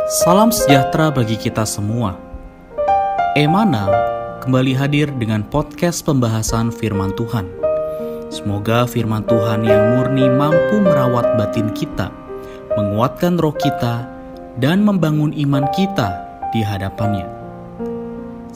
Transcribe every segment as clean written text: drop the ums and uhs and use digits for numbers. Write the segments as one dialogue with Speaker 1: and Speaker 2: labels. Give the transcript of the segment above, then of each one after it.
Speaker 1: Salam sejahtera bagi kita semua. Emana kembali hadir dengan podcast pembahasan firman Tuhan. Semoga firman Tuhan yang murni mampu merawat batin kita, menguatkan roh kita, dan membangun iman kita di hadapannya.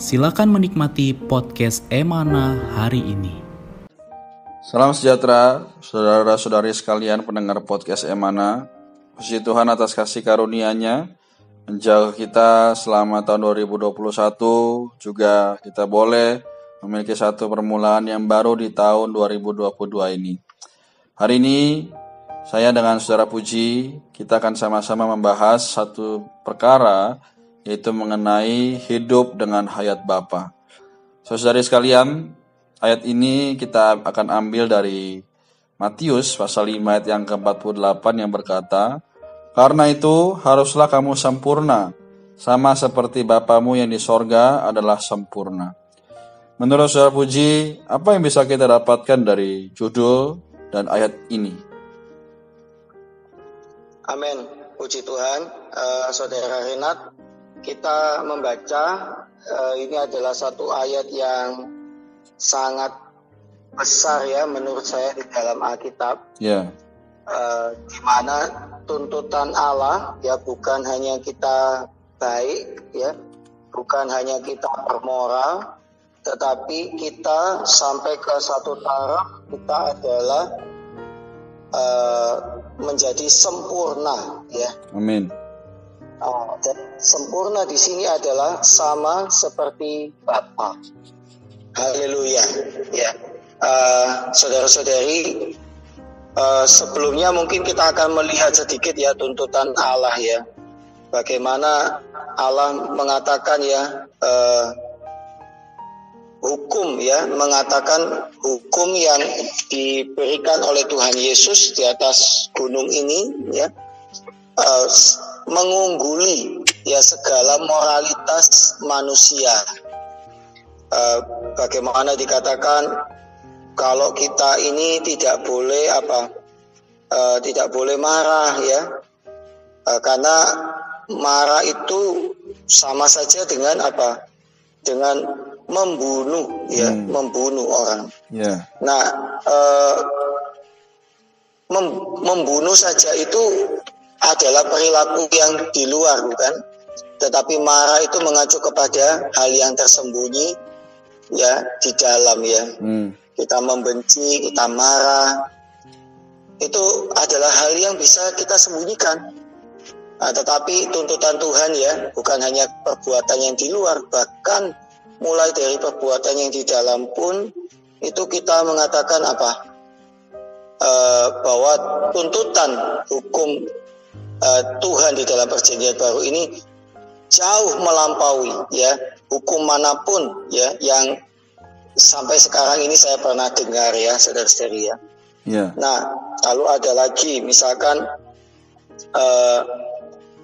Speaker 1: Silakan menikmati podcast Emana hari ini.
Speaker 2: Salam sejahtera, saudara-saudari sekalian pendengar podcast Emana. Puji Tuhan atas kasih karunia-Nya menjaga kita selama tahun 2021, juga kita boleh memiliki satu permulaan yang baru di tahun 2022 ini. Hari ini saya dengan saudara Puji, kita akan sama-sama membahas satu perkara, yaitu mengenai hidup dengan hayat Bapa. Saudari sekalian, ayat ini kita akan ambil dari Matius pasal 5 ayat yang ke-48 yang berkata, "Karena itu haruslah kamu sempurna, sama seperti Bapamu yang di sorga adalah sempurna." Menurut saudara Puji, apa yang bisa kita dapatkan dari judul dan ayat ini?
Speaker 3: Amin, puji Tuhan. Saudara Renat, kita membaca ini adalah satu ayat yang sangat besar ya menurut saya di dalam Alkitab.
Speaker 2: Ya.
Speaker 3: Di mana tuntutan Allah ya bukan hanya kita baik ya, bukan hanya kita bermoral, tetapi kita sampai ke satu taraf kita adalah menjadi sempurna ya.
Speaker 2: Amin.
Speaker 3: Dan sempurna di sini adalah sama seperti Bapa. Haleluya ya. Saudara-saudari, sebelumnya mungkin kita akan melihat sedikit ya tuntutan Allah ya. Bagaimana Allah mengatakan ya hukum ya, mengatakan hukum yang diberikan oleh Tuhan Yesus di atas gunung ini ya, mengungguli ya segala moralitas manusia. Bagaimana dikatakan kalau kita ini tidak boleh tidak boleh marah ya, karena marah itu sama saja dengan dengan membunuh ya, membunuh orang.
Speaker 2: Yeah.
Speaker 3: Nah, membunuh saja itu adalah perilaku yang di luar bukan, tetapi marah itu mengacu kepada hal yang tersembunyi ya di dalam ya. Kita membenci, kita marah, itu adalah hal yang bisa kita sembunyikan. Tetapi tuntutan Tuhan ya, bukan hanya perbuatan yang di luar, bahkan mulai dari perbuatan yang di dalam pun, itu kita mengatakan bahwa tuntutan hukum Tuhan di dalam perjanjian baru ini jauh melampaui ya hukum manapun ya yang sampai sekarang ini saya pernah dengar ya, saudara-saudari ya. Yeah. Nah, lalu ada lagi misalkan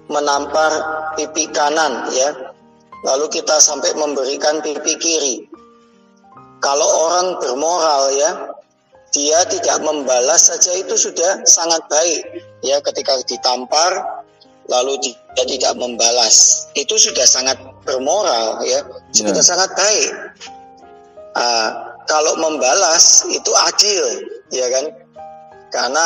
Speaker 3: menampar pipi kanan ya, lalu kita sampai memberikan pipi kiri. Kalau orang bermoral ya, dia tidak membalas saja itu sudah sangat baik ya. Ketika ditampar lalu dia tidak membalas, itu sudah sangat bermoral ya, sudah sangat baik. Kalau membalas itu adil ya kan, karena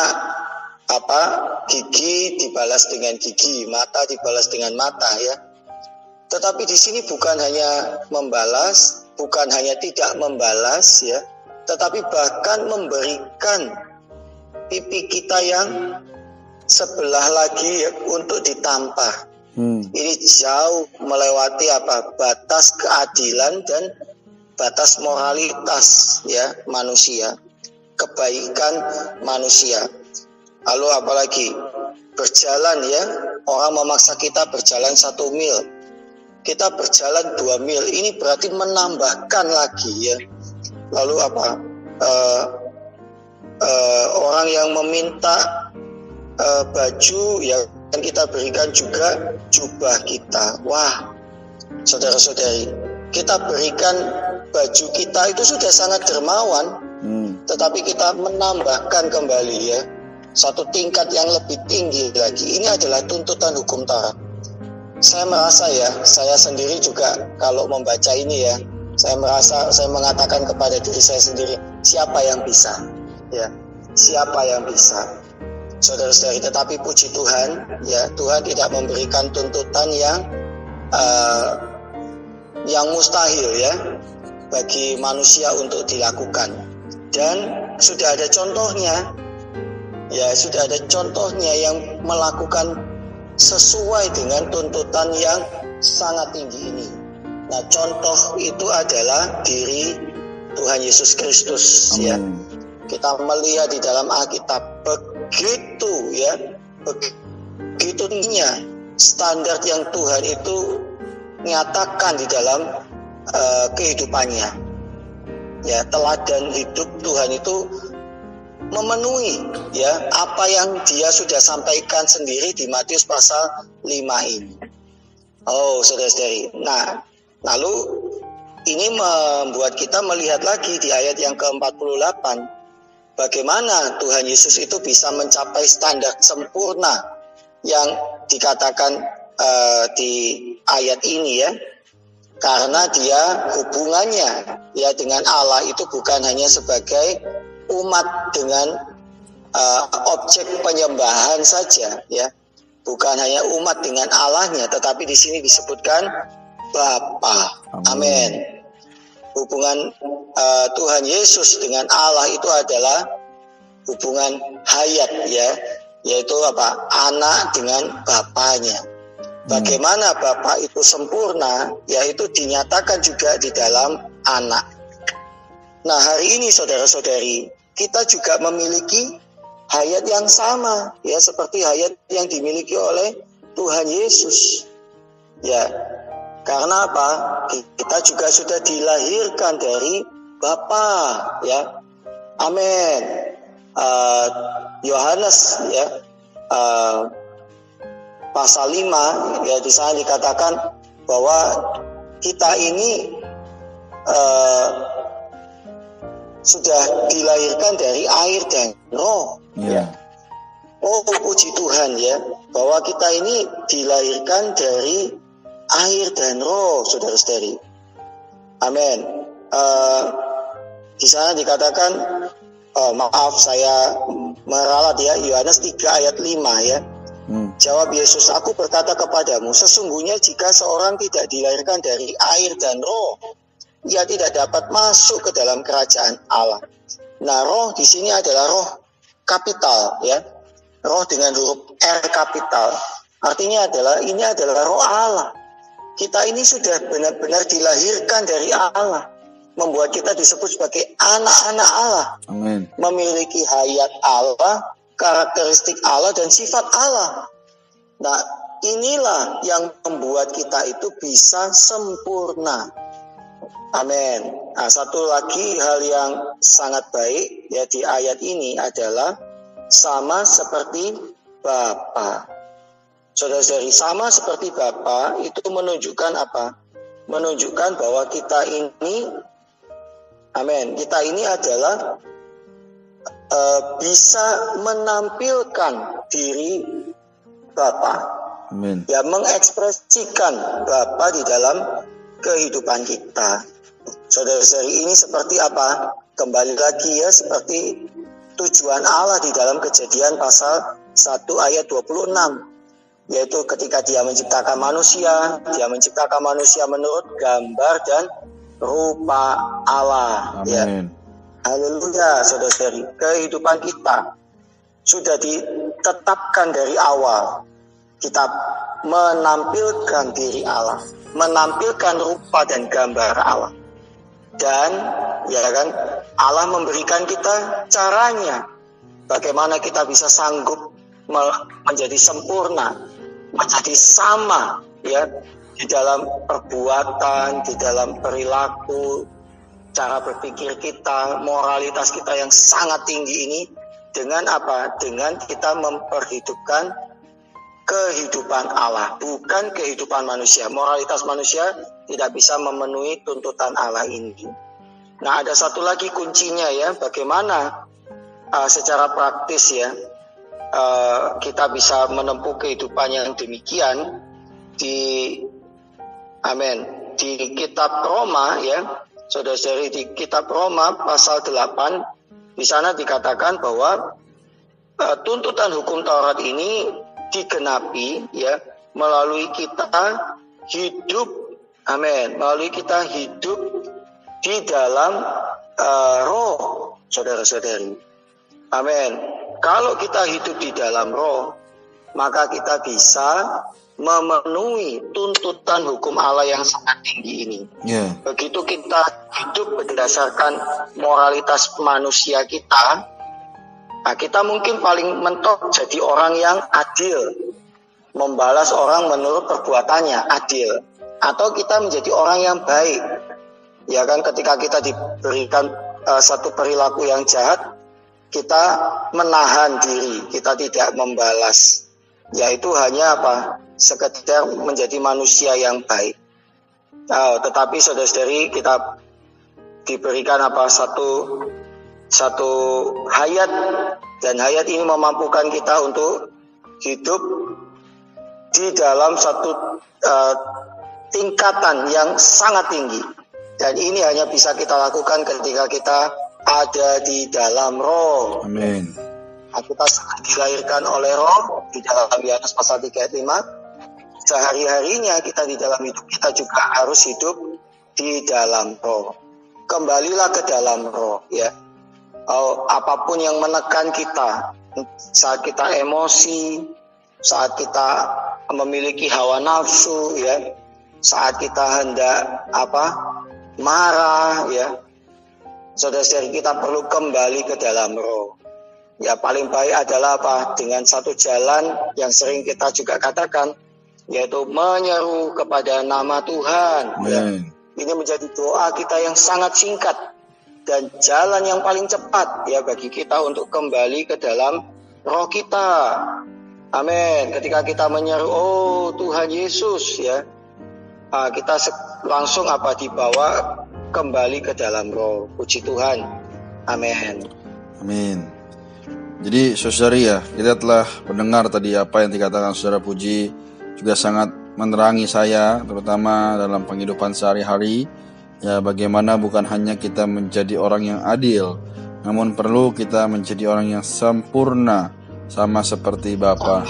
Speaker 3: gigi dibalas dengan gigi, mata dibalas dengan mata ya. Tetapi di sini bukan hanya membalas, bukan hanya tidak membalas ya, tetapi bahkan memberikan pipi kita yang sebelah lagi ya, untuk ditampar. Ini jauh melewati batas keadilan dan batas moralitas ya manusia, kebaikan manusia. Lalu apalagi berjalan ya, orang memaksa kita berjalan 1 mil, kita berjalan 2 mil, ini berarti menambahkan lagi ya. Lalu orang yang meminta baju ya, dan kita berikan juga jubah kita. Wah, saudara-saudari, kita berikan baju kita itu sudah sangat dermawan, tetapi kita menambahkan kembali ya satu tingkat yang lebih tinggi lagi. Ini adalah tuntutan hukum Taurat. saya merasa ya, saya sendiri juga kalau membaca ini ya, saya mengatakan kepada diri saya sendiri, siapa yang bisa? Ya, siapa yang bisa? Saudara-saudari, tetapi puji Tuhan, ya, Tuhan tidak memberikan tuntutan yang mustahil ya bagi manusia untuk dilakukan. Dan sudah ada contohnya, ya, sudah ada contohnya yang melakukan sesuai dengan tuntutan yang sangat tinggi ini. Nah, contoh itu adalah diri Tuhan Yesus Kristus. Ya. Kita melihat di dalam Alkitab begitu tingginya standar yang Tuhan itu nyatakan di dalam kehidupannya. Ya, teladan hidup Tuhan itu memenuhi ya apa yang dia sudah sampaikan sendiri di Matius pasal 5 ini. Oh, saudara-saudari. Nah, lalu ini membuat kita melihat lagi di ayat yang ke-48 bagaimana Tuhan Yesus itu bisa mencapai standar sempurna yang dikatakan di ayat ini ya. Karena dia hubungannya ya dengan Allah itu bukan hanya sebagai umat dengan objek penyembahan saja ya, bukan hanya umat dengan Allahnya, tetapi di sini disebutkan Bapa. Amin. Hubungan Tuhan Yesus dengan Allah itu adalah hubungan hayat ya, yaitu apa? Anak dengan Bapanya. Bagaimana Bapa itu sempurna, yaitu dinyatakan juga di dalam anak. Nah, hari ini saudara-saudari, kita juga memiliki hayat yang sama ya, seperti hayat yang dimiliki oleh Tuhan Yesus. Ya, karena apa? Kita juga sudah dilahirkan dari Bapa ya. Amin. Yohanes ya pasal 5 ya, di sana dikatakan bahwa kita ini sudah dilahirkan dari air dan roh. Ya. Oh, puji Tuhan ya, bahwa kita ini dilahirkan dari air dan roh, saudara-saudari. Amin. Di sana dikatakan, maaf saya meralat ya, Yohanes 3 ayat 5 ya. Jawab Yesus, aku berkata kepadamu, sesungguhnya jika seorang tidak dilahirkan dari air dan roh, ia tidak dapat masuk ke dalam kerajaan Allah. Nah, roh di sini adalah roh kapital ya, roh dengan huruf R kapital. Artinya ini adalah roh Allah. Kita ini sudah benar-benar dilahirkan dari Allah, membuat kita disebut sebagai anak-anak Allah. Amin. Memiliki hayat Allah, karakteristik Allah dan sifat Allah. Nah, inilah yang membuat kita itu bisa sempurna. Amin. Nah, satu lagi hal yang sangat baik ya di ayat ini adalah sama seperti Bapa. Saudara-saudari, sama seperti Bapa itu menunjukkan apa? Menunjukkan bahwa kita ini, amin, kita ini adalah bisa menampilkan diri Bapa. Amin. Ya, mengekspresikan Bapa di dalam kehidupan kita. Saudara-saudari, ini seperti apa? Kembali lagi ya, seperti tujuan Allah di dalam Kejadian pasal 1 ayat 26. Yaitu ketika dia menciptakan manusia menurut gambar dan rupa Allah. Amin. Ya. Haleluya, saudara-saudari. Kehidupan kita sudah ditetapkan dari awal. Kita menampilkan diri Allah, menampilkan rupa dan gambar Allah. Dan ya kan, Allah memberikan kita caranya bagaimana kita bisa sanggup menjadi sempurna, menjadi sama ya di dalam perbuatan, di dalam perilaku, cara berpikir kita, moralitas kita yang sangat tinggi ini dengan apa? Dengan kita memperhidupkan kehidupan Allah, bukan kehidupan manusia. Moralitas manusia tidak bisa memenuhi tuntutan Allah ini. Nah, ada satu lagi kuncinya ya, bagaimana secara praktis ya kita bisa menempuh kehidupan yang demikian. di kitab Roma ya, saudara-saudari, di kitab Roma pasal 8 di sana dikatakan bahwa tuntutan hukum Taurat ini digenapi ya melalui kita hidup, melalui kita hidup di dalam roh, saudara-saudari. Kalau kita hidup di dalam roh, maka kita bisa memenuhi tuntutan hukum Allah yang sangat tinggi ini. Begitu kita hidup berdasarkan moralitas manusia kita, kita mungkin paling mentok jadi orang yang adil, membalas orang menurut perbuatannya, adil. Atau kita menjadi orang yang baik, ya kan, ketika kita diberikan satu perilaku yang jahat, kita menahan diri, kita tidak membalas, yaitu hanya sekedar menjadi manusia yang baik. Tetapi saudara-saudari, kita diberikan satu hayat, dan hayat ini memampukan kita untuk hidup di dalam satu tingkatan yang sangat tinggi. Dan ini hanya bisa kita lakukan ketika kita ada di dalam roh.
Speaker 2: Amin.
Speaker 3: Kita dilahirkan oleh roh di dalam Yohanes pasal 3 ayat 5. Sehari-harinya kita di dalam hidup kita juga harus hidup di dalam roh. Kembalilah ke dalam roh ya. Apapun yang menekan kita, saat kita emosi, saat kita memiliki hawa nafsu ya, saat kita hendak marah ya, saudara-saudari, kita perlu kembali ke dalam roh. Ya, paling baik adalah dengan satu jalan yang sering kita juga katakan, yaitu menyeru kepada nama Tuhan ya. Ini menjadi doa kita yang sangat singkat dan jalan yang paling cepat ya bagi kita untuk kembali ke dalam roh kita. Amin. Ketika kita menyeru, oh Tuhan Yesus ya, kita langsung dibawa kembali ke dalam roh. Puji Tuhan. Amin.
Speaker 2: Amin. Jadi saudari ya, kita telah mendengar tadi apa yang dikatakan saudara Puji, juga sangat menerangi saya, terutama dalam penghidupan sehari-hari. Ya, bagaimana bukan hanya kita menjadi orang yang adil, namun perlu kita menjadi orang yang sempurna, sama seperti Bapa.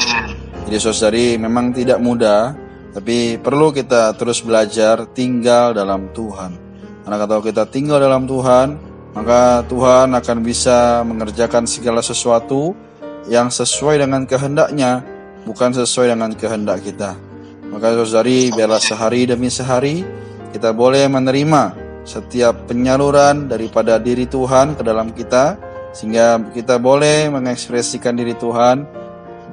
Speaker 2: Jadi saudari, memang tidak mudah, tapi perlu kita terus belajar tinggal dalam Tuhan. Karena kalau kita tinggal dalam Tuhan, maka Tuhan akan bisa mengerjakan segala sesuatu yang sesuai dengan kehendak-Nya, bukan sesuai dengan kehendak kita. Maka saudari, biarlah sehari demi sehari kita boleh menerima setiap penyaluran daripada diri Tuhan ke dalam kita, sehingga kita boleh mengekspresikan diri Tuhan,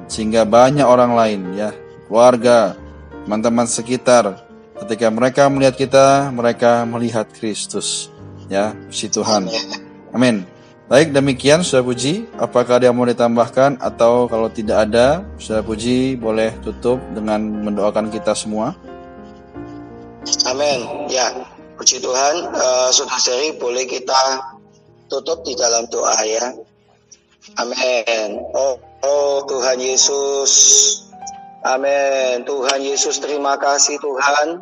Speaker 2: sehingga banyak orang lain ya, keluarga, teman-teman sekitar, ketika mereka melihat kita, mereka melihat Kristus ya. Puji Tuhan. Amin. Baik, demikian Saudara Puji. Apakah ada yang mau ditambahkan, atau kalau tidak ada, Saudara Puji boleh tutup dengan mendoakan kita semua.
Speaker 3: Amin. Ya, puji Tuhan. Saudara-saudari, boleh kita tutup di dalam doa ya. Amin. Oh Tuhan Yesus. Amin. Tuhan Yesus, terima kasih Tuhan.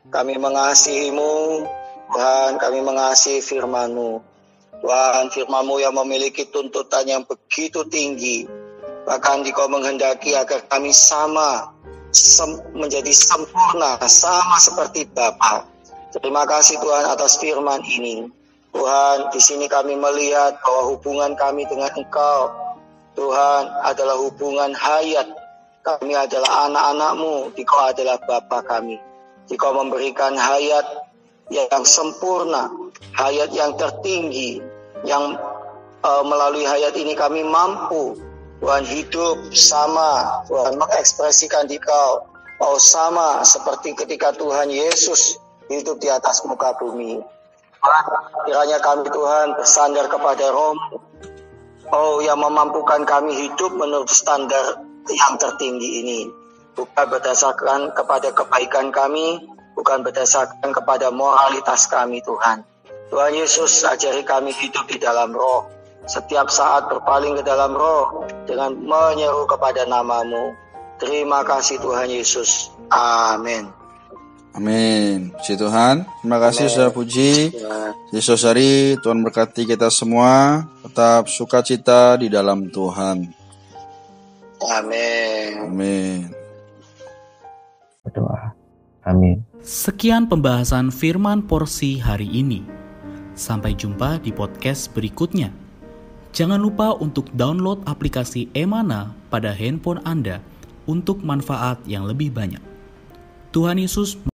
Speaker 3: Kami mengasihi-Mu. Tuhan, kami mengasihi firman-Mu. Tuhan, firman-Mu yang memiliki tuntutan yang begitu tinggi. Bahkan Dikau menghendaki agar kami menjadi sempurna, sama seperti Bapa. Terima kasih Tuhan atas firman ini. Tuhan, di sini kami melihat bahwa hubungan kami dengan Engkau, Tuhan, adalah hubungan hayat. Kami adalah anak-anak-Mu, Dikau adalah Bapa kami. Dikau memberikan hayat yang sempurna, hayat yang tertinggi, yang melalui hayat ini kami mampu, Tuhan, hidup sama, Tuhan, mengekspresikan Dikau, sama seperti ketika Tuhan Yesus hidup di atas muka bumi. Kiranya kami, Tuhan, bersandar kepada Roh-Mu, yang memampukan kami hidup menurut standar yang tertinggi ini. Bukan berdasarkan kepada kebaikan kami, bukan berdasarkan kepada moralitas kami, Tuhan. Tuhan Yesus, ajari kami hidup di dalam Roh. Setiap saat berpaling ke dalam Roh dengan menyeru kepada nama-Mu. Terima kasih Tuhan Yesus. Amin.
Speaker 2: Amin. Puji Tuhan. Terima kasih
Speaker 3: Amin.
Speaker 2: Saudara Puji.
Speaker 3: Ya.
Speaker 2: Yesus hari, Tuhan berkati kita semua. Tetap sukacita di dalam Tuhan.
Speaker 3: Amin.
Speaker 2: Amin.
Speaker 4: Berdoa. Amin.
Speaker 1: Sekian pembahasan firman porsi hari ini. Sampai jumpa di podcast berikutnya. Jangan lupa untuk download aplikasi Emana pada handphone Anda untuk manfaat yang lebih banyak. Tuhan Yesus